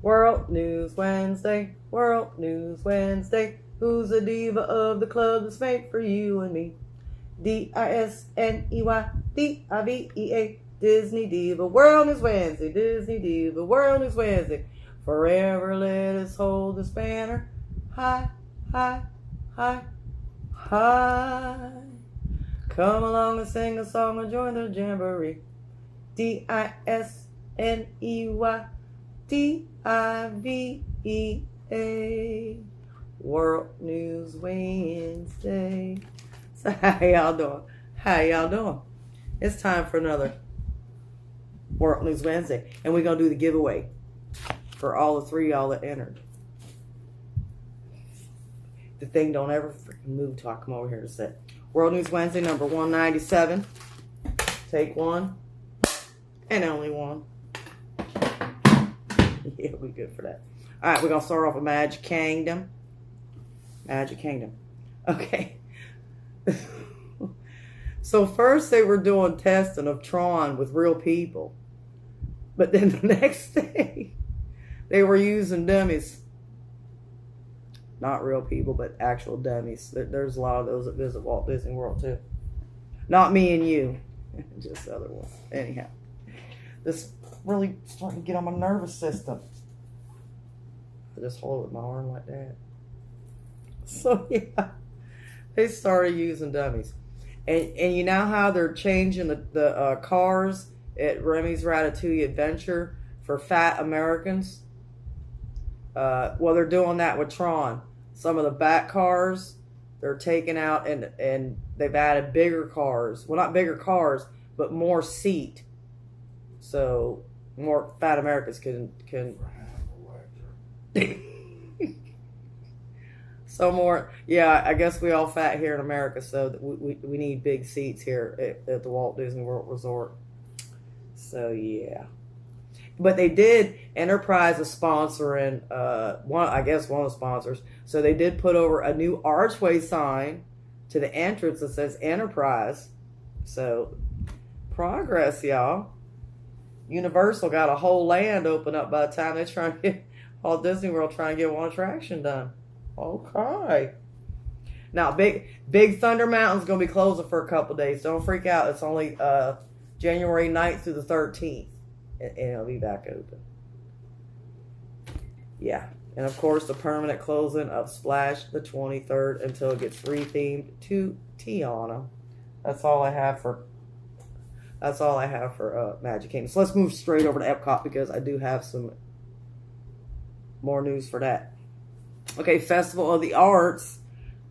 World News Wednesday, World News Wednesday. Who's the diva of the club that's made for you and me? Disney, Divea. Disney Diva, World News Wednesday, Disney Diva, World News Wednesday. Forever let us hold this banner high, high, high, high. Come along and sing a song and join the jamboree. Disney, Divea. World News Wednesday. So how y'all doing? How y'all doing? It's time for another World News Wednesday. And we're going to do the giveaway for all the three y'all that entered. The thing don't ever freaking move till I come over here to sit. World News Wednesday, number 197. Take one. And only one. Yeah, we good for that. All right, we're going to start off with Magic Kingdom. Magic Kingdom. Okay. So first they were doing testing of Tron with real people. But then the next day, they were using dummies. Not real people, but actual dummies. There's a lot of those that visit Walt Disney World too. Not me and you. Just the other ones. Anyhow. This really starting to get on my nervous system. I just hold it with my arm like that. So yeah, they started using dummies. And you know how they're changing the cars at Remy's Ratatouille Adventure for fat Americans? Well, they're doing that with Tron. Some of the back cars, they're taking out and they've added bigger cars. Well, not bigger cars, but more seat. So more fat Americans can So more, yeah, I guess we all fat here in America, so we need big seats here at the Walt Disney World Resort. So, yeah. But they did, Enterprise is sponsoring, one of the sponsors, so they did put over a new archway sign to the entrance that says Enterprise. So, progress, y'all. Universal got a whole land open up by the time they try to get Walt Disney World trying to get one attraction done. Okay. Now, Big Thunder Mountain's going to be closing for a couple days. Don't freak out. It's only January 9th through the 13th. And it'll be back open. Yeah. And, of course, the permanent closing of Splash the 23rd until it gets rethemed to Tiana. That's all I have for Magic Kingdom. So let's move straight over to Epcot because I do have some more news for that. Okay, Festival of the Arts.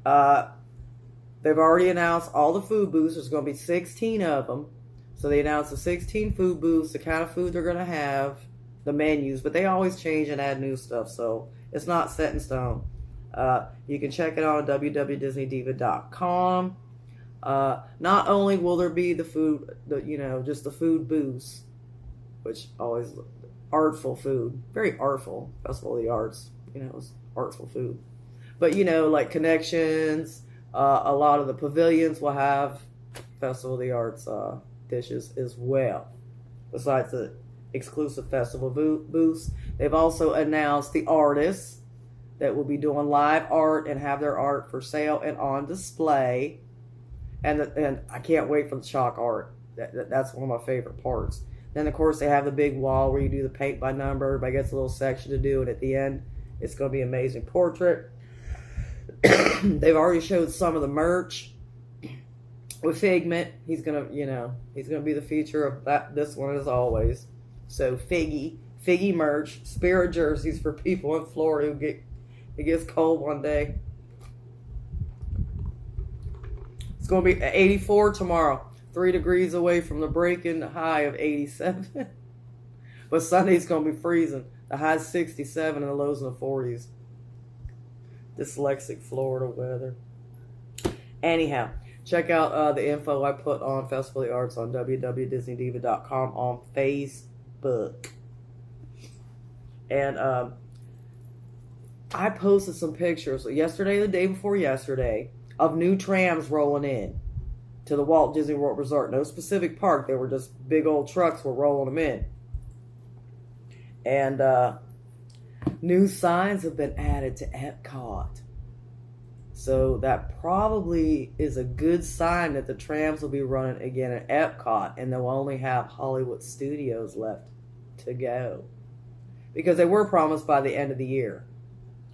They've already announced all the food booths. There's going to be 16 of them. So they announced the 16 food booths, the kind of food they're going to have, the menus. But they always change and add new stuff. So it's not set in stone. You can check it out on www.disneydiva.com. Not only will there be the food, just the food booths, which always artful food. Very artful. Festival of the Arts. It's artful food. But, like Connections, a lot of the pavilions will have Festival of the Arts dishes as well. Besides the exclusive festival booths, they've also announced the artists that will be doing live art and have their art for sale and on display. And I can't wait for the chalk art. That's one of my favorite parts. Then, of course, they have the big wall where you do the paint by number. Everybody gets a little section to do, and at the end, it's going to be an amazing portrait. They've already showed some of the merch with Figment. He's going to be the feature of this one as always. So Figgy merch, Spirit jerseys for people in Florida who it gets cold one day. It's going to be 84 tomorrow, 3 degrees away from the break-in high of 87. But Sunday's going to be freezing. The high's 67 and the low's in the 40s. Dyslexic Florida weather. Anyhow, check out the info I put on Festival of the Arts on www.disneydiva.com on Facebook. And I posted some pictures yesterday, the day before yesterday, of new trams rolling in to the Walt Disney World Resort. No specific park. They were just big old trucks were rolling them in. And New signs have been added to Epcot. So that probably is a good sign that the trams will be running again at Epcot, and they'll only have Hollywood Studios left to go. Because they were promised by the end of the year.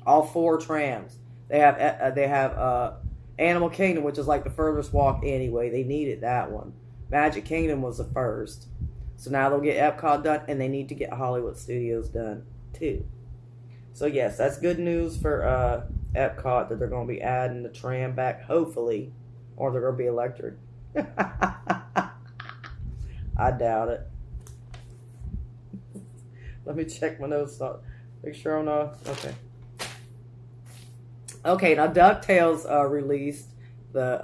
All 4 trams. They have Animal Kingdom, which is like the furthest walk anyway. They needed that one. Magic Kingdom was the first. So now they'll get Epcot done, and they need to get Hollywood Studios done too. So yes, that's good news for Epcot that they're going to be adding the tram back, hopefully, or they're going to be electric. I doubt it. Let me check my notes. Make sure I'm not okay. Okay, now DuckTales released the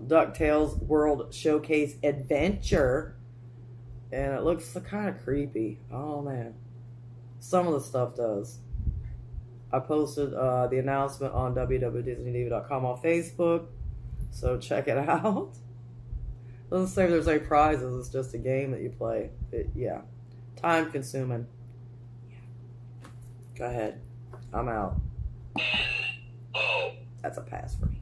DuckTales World Showcase Adventure, and it looks kind of creepy. Oh man, some of the stuff does. I posted the announcement on www.disneydv.com on Facebook, so check it out. Doesn't say if there's any prizes, it's just a game that you play. Yeah. Time consuming. Yeah. Go ahead. I'm out. That's a pass for me.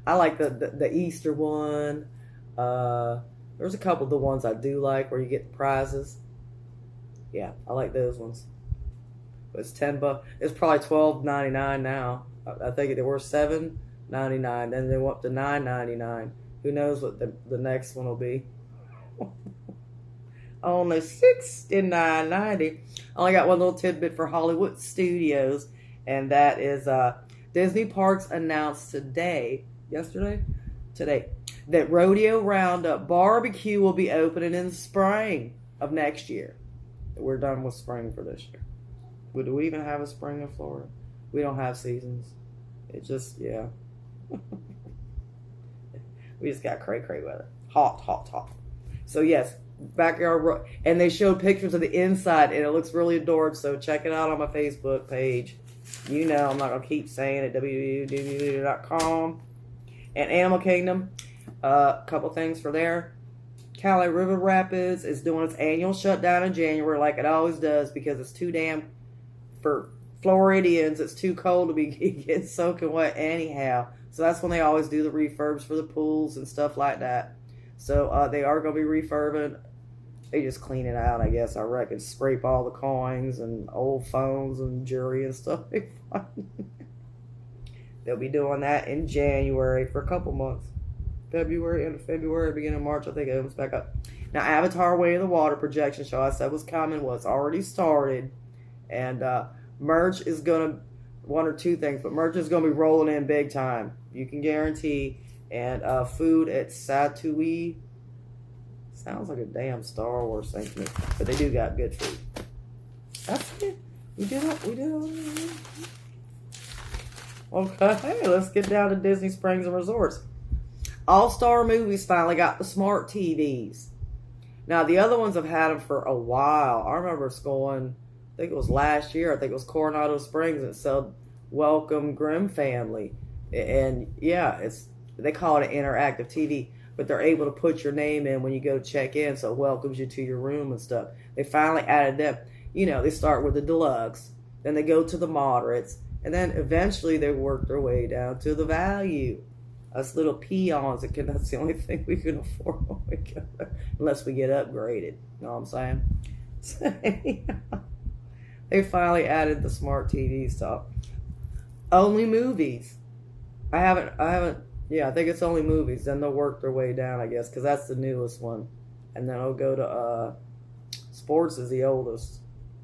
I like the Easter one. There's a couple of the ones I do like where you get the prizes. Yeah, I like those ones. It's $10. It's probably $12.99 now. I think they were $7.99. Then they went up to $9.99. Who knows what the next one will be? Only $69.90. I only got one little tidbit for Hollywood Studios, and that is Disney Parks announced today, that Rodeo Roundup Barbecue will be opening in the spring of next year. We're done with spring for this year. Do we even have a spring in Florida? We don't have seasons. It just, yeah. We just got cray weather. Hot. So yes, backyard, and they showed pictures of the inside, and it looks really adorable. So check it out on my Facebook page. You know, I'm not gonna keep saying it. WDW.com and Animal Kingdom. A couple things for there. Cali River Rapids is doing its annual shutdown in January, like it always does, because it's too damn, for Floridians, it's too cold to be getting soaking wet anyhow. So that's when they always do the refurbs for the pools and stuff like that. So they are going to be refurbing. They just clean it out, I guess. I reckon scrape all the coins and old phones and jewelry and stuff. They'll be doing that in January for a couple months. End of February, beginning of March, I think it opens back up. Now, Avatar Way of the Water projection show I said was coming. Well, it's already started. And merch is going to, one or two things, but merch is going to be rolling in big time. You can guarantee. And food at Satui. Sounds like a damn Star Wars thing to me. But they do got good food. That's it. We did it. Okay, hey, let's get down to Disney Springs and Resorts. All-Star Movies finally got the smart TVs. Now, the other ones have had them for a while. I remember going, I think it was last year, I think it was Coronado Springs, and it said, Welcome Grimm Family. And yeah, they call it an interactive TV, but they're able to put your name in when you go check in, so it welcomes you to your room and stuff. They finally added them. You know, they start with the deluxe, then they go to the moderates, and then eventually they work their way down to the value. Us little peons, that's the only thing we can afford when we go there, unless we get upgraded. You know what I'm saying? So, they finally added the smart TV stuff. Only movies. I haven't, yeah, I think it's only movies. Then they'll work their way down, I guess, because that's the newest one. And then it'll go to, sports is the oldest.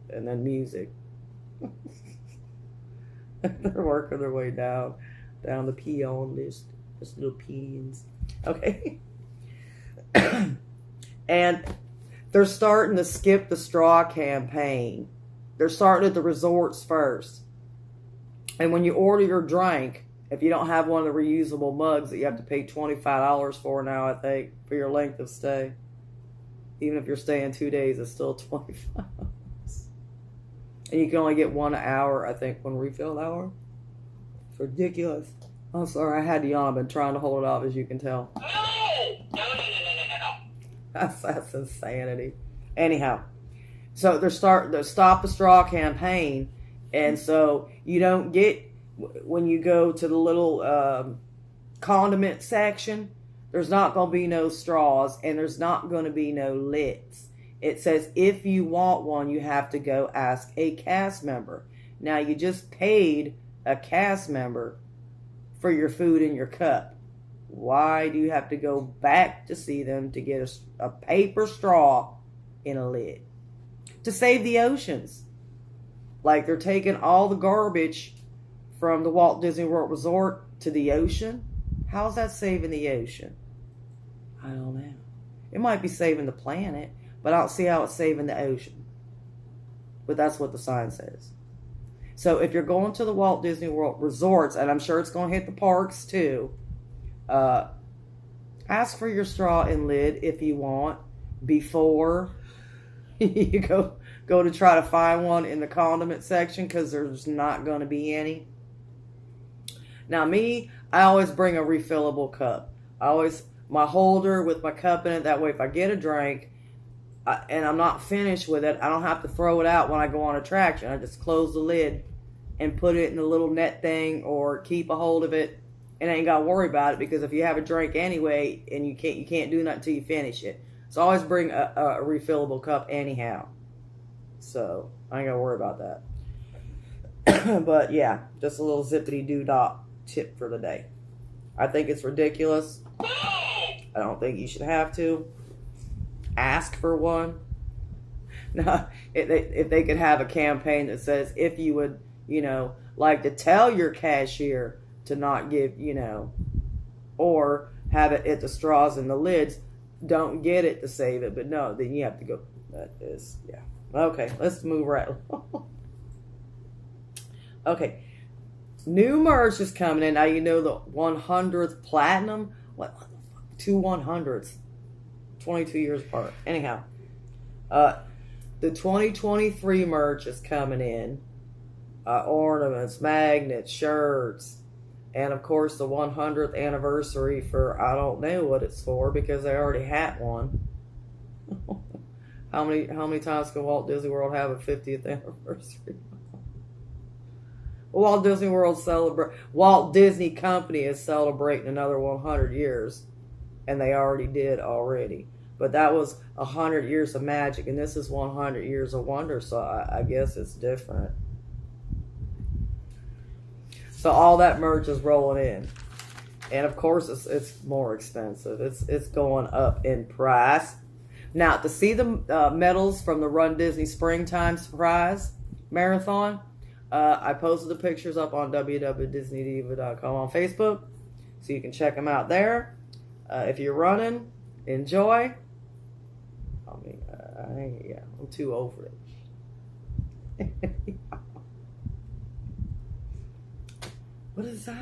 And then music. They're working their way down the peon list. Just little peons. Okay. And they're starting to skip the straw campaign. They're starting at the resorts first. And when you order your drink, if you don't have one of the reusable mugs that you have to pay $25 for now, I think, for your length of stay. Even if you're staying 2 days, it's still $25. And you can only get 1 hour, I think, one refill hour. It's ridiculous. I'm sorry, I had to yawn. I've been trying to hold it off, as you can tell. No. That's insanity. Anyhow, so they're starting the Stop the Straw campaign, And so you don't get, when you go to the little condiment section, there's not going to be no straws and there's not going to be no lids. It says if you want one, you have to go ask a cast member. Now, you just paid a cast member for your food in your cup. Why do you have to go back to see them to get a paper straw in a lid? To save the oceans. Like they're taking all the garbage from the Walt Disney World Resort to the ocean. How's that saving the ocean? I don't know. It might be saving the planet, but I don't see how it's saving the ocean. But that's what the sign says. So if you're going to the Walt Disney World Resorts, and I'm sure it's going to hit the parks too, ask for your straw and lid if you want before you go to try to find one in the condiment section, because there's not going to be any. Now me, I always bring a refillable cup. My holder with my cup in it, that way if I get a drink and I'm not finished with it, I don't have to throw it out when I go on attraction. I just close the lid and put it in the little net thing or keep a hold of it, and I ain't got to worry about it, because if you have a drink anyway and you can't do that until you finish it. So I always bring a refillable cup anyhow. So I ain't got to worry about that. But yeah, just a little zippity-doo-dah tip for the day. I think it's ridiculous. I don't think you should have to ask for one. Now, if they could have a campaign that says, if you would, like to tell your cashier to not give, or have it at the straws and the lids, don't get it to save it. But no, then you have to go. That is, yeah. Okay, let's move right along. Okay. New merch is coming in. Now you know the 100th platinum. What? 2 100s. 22 years apart. Anyhow. The 2023 merch is coming in. Ornaments, magnets, shirts. And of course the 100th anniversary for, I don't know what it's for, because they already had one. How many times can Walt Disney World have a 50th anniversary? Walt Disney Company is celebrating another 100 years, and they already did already. But that was 100 years of magic, and this is 100 years of wonder, so I guess it's different. So all that merch is rolling in, and of course it's more expensive. It's going up in price. Now, to see the medals from the Run Disney Springtime Surprise Marathon, I posted the pictures up on WDWDisneyDiva.com on Facebook, so you can check them out there. If you're running, enjoy. I'm too over it. What is that?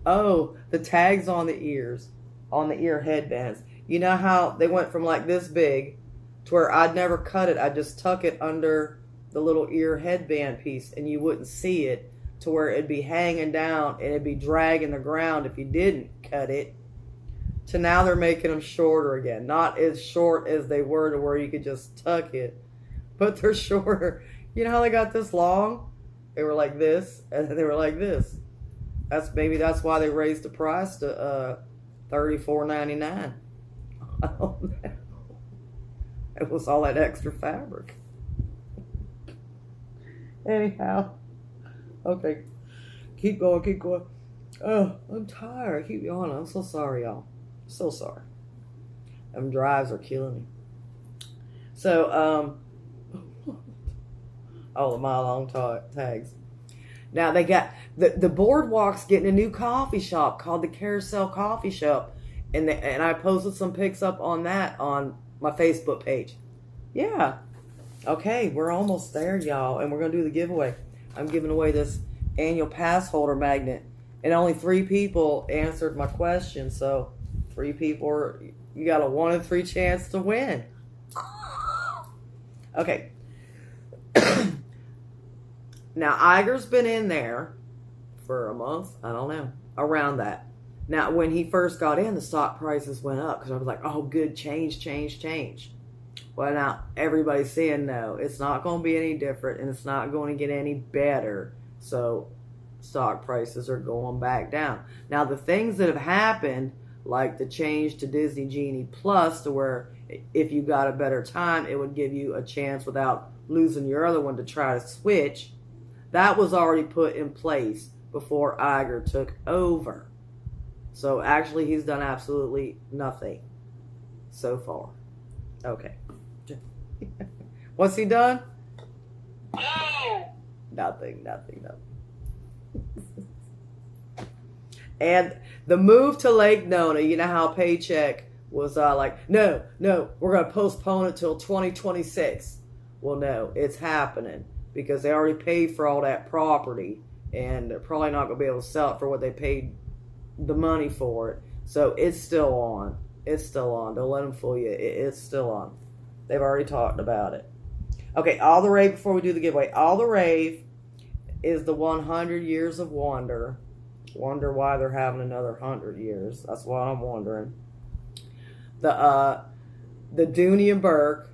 Oh, the tags on the ears, on the ear headbands. You know how they went from like this big to where I'd never cut it. I'd just tuck it under the little ear headband piece, and you wouldn't see it, to where it'd be hanging down and it'd be dragging the ground if you didn't cut it. To now they're making them shorter again. Not as short as they were to where you could just tuck it, but they're shorter. You know how they got this long? They were like this, and then they were like this. That's why they raised the price to $34.99. I don't know. It was all that extra fabric. Anyhow, okay, keep going. Oh, I'm tired. Keep going. I'm so sorry, y'all. So sorry. Them drives are killing me. So, all the mile-long tags. Now they got the boardwalk's getting a new coffee shop called the Carousel Coffee Shop, and I posted some pics up on that on my Facebook page. Yeah. Okay, we're almost there, y'all, and we're gonna do the giveaway. I'm giving away this annual pass holder magnet, and only 3 people answered my question. So 3 people, you got a 1 in 3 chance to win. Okay. Now, Iger's been in there for a month. I don't know. Around that. Now, when he first got in, the stock prices went up because I was like, oh, good, change. Well, now everybody's saying no, it's not going to be any different, and it's not going to get any better. So stock prices are going back down. Now, the things that have happened, like the change to Disney Genie Plus, to where if you got a better time, it would give you a chance without losing your other one to try to switch. That was already put in place before Iger took over. So actually, he's done absolutely nothing so far. Okay. What's he done? No. Nothing. And the move to Lake Nona, you know how Paycheck was like, no, we're going to postpone it till 2026. Well, no, it's happening because they already paid for all that property, and they're probably not going to be able to sell it for what they paid the money for it. So it's still on. It's still on. Don't let them fool you. It's still on. They've already talked about it. Okay, All the Rave, before we do the giveaway, All the Rave is the 100 Years of Wonder. Wonder why they're having another 100 years. That's what I'm wondering. The Dooney and Burke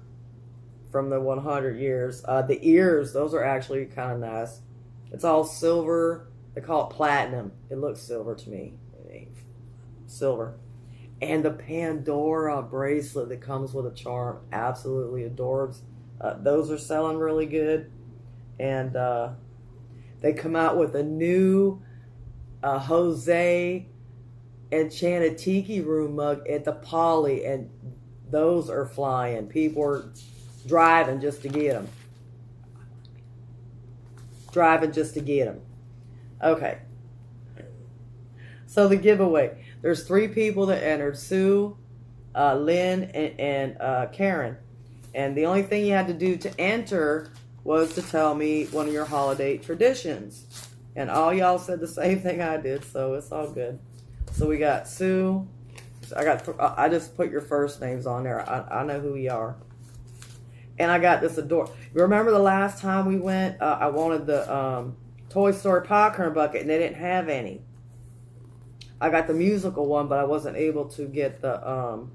from the 100 years. The ears, those are actually kind of nice. It's all silver. They call it platinum. It looks silver to me. Silver. And the Pandora bracelet that comes with a charm. Absolutely adorbs. Those are selling really good. And they come out with a new Jose Enchanted Tiki Room mug at the Poly, and those are flying. People are driving just to get them. Okay. So the giveaway. There's 3 people that entered. Sue, Lynn, and Karen. And the only thing you had to do to enter was to tell me one of your holiday traditions. And all y'all said the same thing I did, so it's all good. So we got Sue. I just put your first names on there. I know who you are. And I got this remember the last time we went, I wanted the Toy Story popcorn bucket, and they didn't have any. I got the musical one, but I wasn't able to get the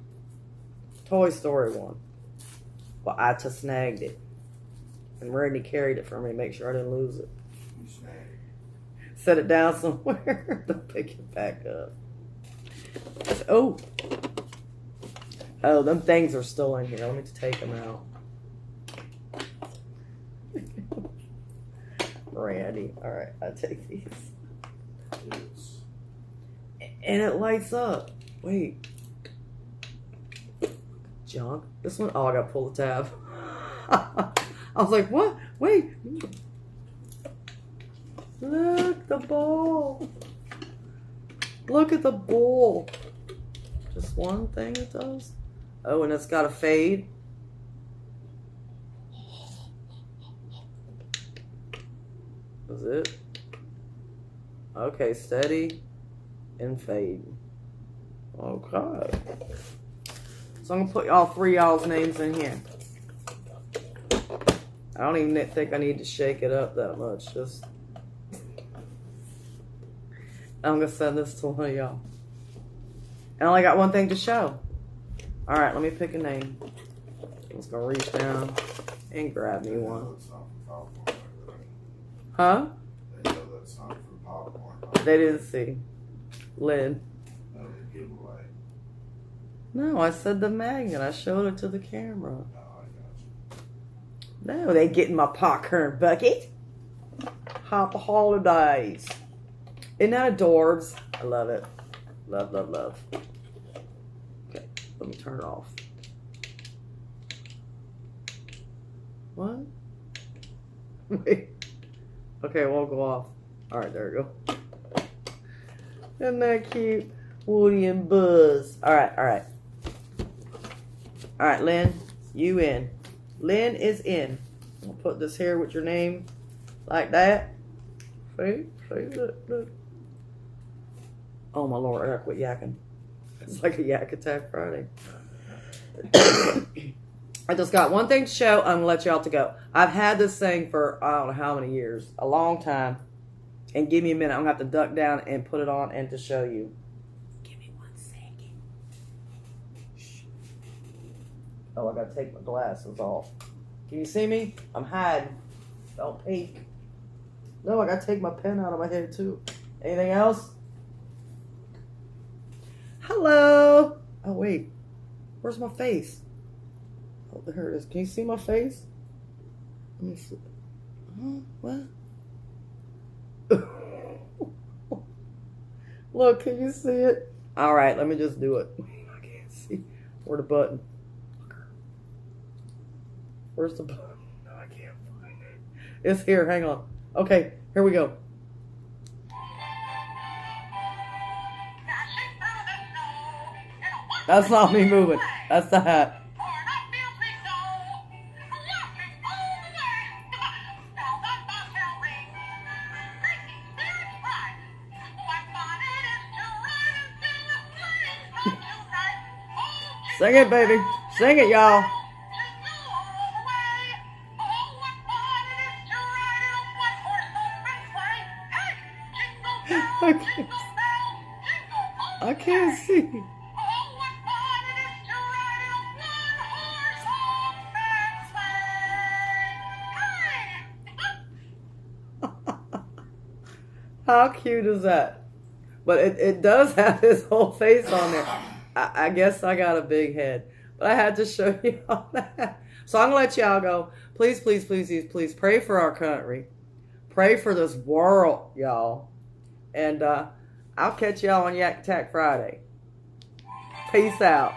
Toy Story one. Well, I just snagged it. And Randy carried it for me to make sure I didn't lose it. You snagged it. Set it down somewhere to pick it back up. Oh, them things are still in here. Let me take them out. Randy. All right, I take these. Yes. And it lights up. Wait. Junk. This one. Oh, I got to pull the tab. I was like, what? Wait. Look, the ball. Look at the ball. Just one thing it does. Oh, and it's got a fade. Is it? Okay, steady and fade. Okay. So I'm going to put all 3 y'all's names in here. I don't even think I need to shake it up that much. Just, I'm going to send this to one of y'all. And I only got one thing to show. All right, let me pick a name. I'm just going to reach down and grab me one. Huh? They know that's not for popcorn. They didn't see. Lynn. No, they give away. No, I said the magnet. I showed it to the camera. No, I got you. No, they getting my popcorn bucket. Happy holidays. Isn't that adorbs? I love it. Love, love, love. Okay, let me turn it off. What? Wait. Okay, it won't go off. Alright, there we go. Isn't that cute? Woody and Buzz. Alright, alright. Alright, Lynn, you in. Lynn is in. I'll put this here with your name like that. See? Look, look. Oh my Lord, I gotta quit yakking. It's like a yak attack Friday. I just got one thing to show. I'm gonna let y'all to go. I've had this thing for I don't know how many years, a long time. And give me a minute. I'm gonna have to duck down and put it on and to show you. Give me 1 second. Shh. Oh, I gotta take my glasses off. Can you see me? I'm hiding. Don't peek. No, I gotta take my pen out of my head too. Anything else? Hello. Oh wait, where's my face? Oh, there it is. Can you see my face? Let me see. Huh? What? Look, can you see it? All right, let me just do it. I can't see. Where the button? Where's the button? No, I can't find it. It's here. Hang on. Okay, here we go. That's not me moving. That's the hat. Sing it, baby. Sing it, y'all. I can't see. How cute is that? But it does have his whole face on there. I guess I got a big head. But I had to show you all that. So I'm going to let y'all go. Please, please, please, please, please pray for our country. Pray for this world, y'all. And I'll catch y'all on Yak Attack Friday. Peace out.